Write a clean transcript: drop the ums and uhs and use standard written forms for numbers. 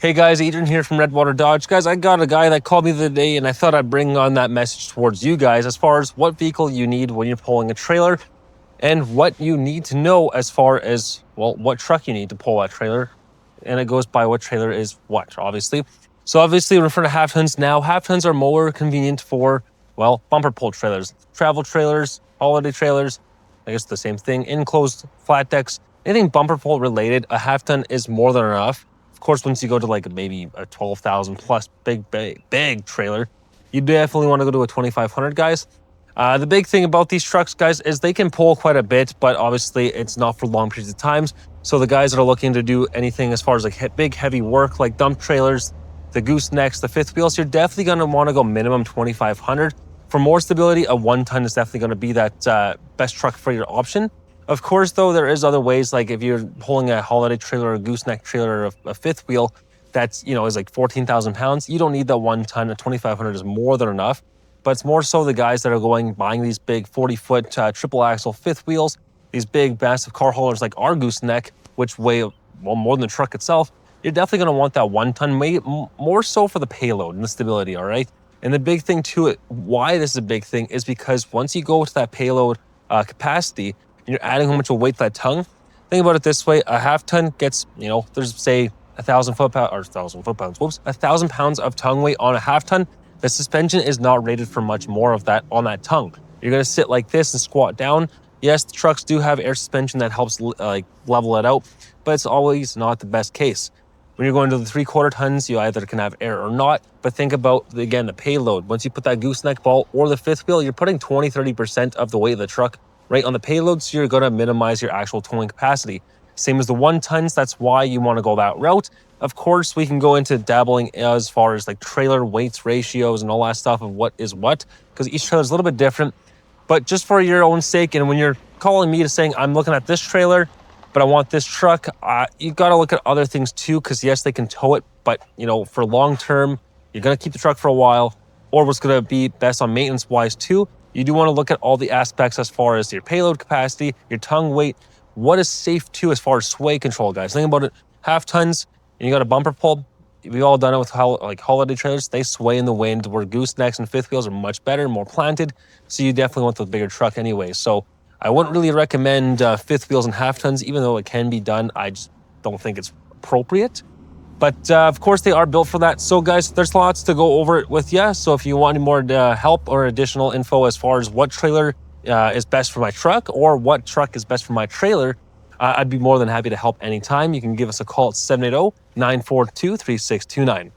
Hey guys, Adrian here from Redwater Dodge. Guys, I got a guy that called me the other day and I thought I'd bring on that message towards you guys as far as what vehicle you need when you're pulling a trailer and what you need to know as far as, well, what truck you need to pull that trailer. And it goes by what trailer is what, obviously. So obviously we're referring to half tons now. Half tons are more convenient for, well, bumper pull trailers, travel trailers, holiday trailers, I guess the same thing, enclosed flat decks, anything bumper pull related, a half ton is more than enough. Of course, once you go to like maybe a 12,000 plus big trailer, you definitely want to go to a 2,500, guys. The big thing about these trucks, guys, is they can pull quite a bit, but obviously it's not for long periods of times. So the guys that are looking to do anything as far as like big heavy work, like dump trailers, the goosenecks, the fifth wheels, you're definitely going to want to go minimum 2,500. For more stability, a 1 ton is definitely going to be that best truck for your option. Of course, though, there is other ways, like if you're pulling a holiday trailer or a gooseneck trailer or a fifth wheel that's, is like 14,000 pounds, you don't need that 1 ton. A 2,500 is more than enough. But it's more so the guys that are buying these big 40-foot triple axle fifth wheels, these big massive car haulers like our gooseneck, which weigh, well, more than the truck itself. You're definitely going to want that 1 ton, more so for the payload and the stability, all right? And the big thing to it, why this is a big thing, is because once you go to that payload capacity, and you're adding how much weight to that tongue, think about it this way: a half ton gets, there's say 1,000 pounds of tongue weight on a half ton. The suspension is not rated for much more of that on that tongue. You're going to sit like this and squat down. Yes, the trucks do have air suspension that helps level it out, but it's always not the best case. When you're going to the 3/4 tons, you either can have air or not. But think about, again, the payload. Once you put that gooseneck ball or the fifth wheel, you're putting 20-30% of the weight of the truck right on the payload, so you're going to minimize your actual towing capacity. Same as the 1 tons, that's why you want to go that route. Of course, we can go into dabbling as far as like trailer weights, ratios, and all that stuff of what is what, because each trailer is a little bit different. But just for your own sake, and when you're calling me to saying, I'm looking at this trailer, but I want this truck, you got to look at other things too, because yes, they can tow it, but for long term, you're going to keep the truck for a while, or what's going to be best on maintenance wise too, you do want to look at all the aspects as far as your payload capacity, your tongue weight, what is safe too as far as sway control, guys. Think about it, half tons, and you got a bumper pull. We've all done it with holiday trailers. They sway in the wind, where goosenecks and fifth wheels are much better, more planted. So you definitely want the bigger truck anyway. So I wouldn't really recommend fifth wheels and half tons, even though it can be done. I just don't think it's appropriate. But of course, they are built for that. So guys, there's lots to go over it with you. So if you want any more help or additional info as far as what trailer is best for my truck or what truck is best for my trailer, I'd be more than happy to help anytime. You can give us a call at 780-942-3629.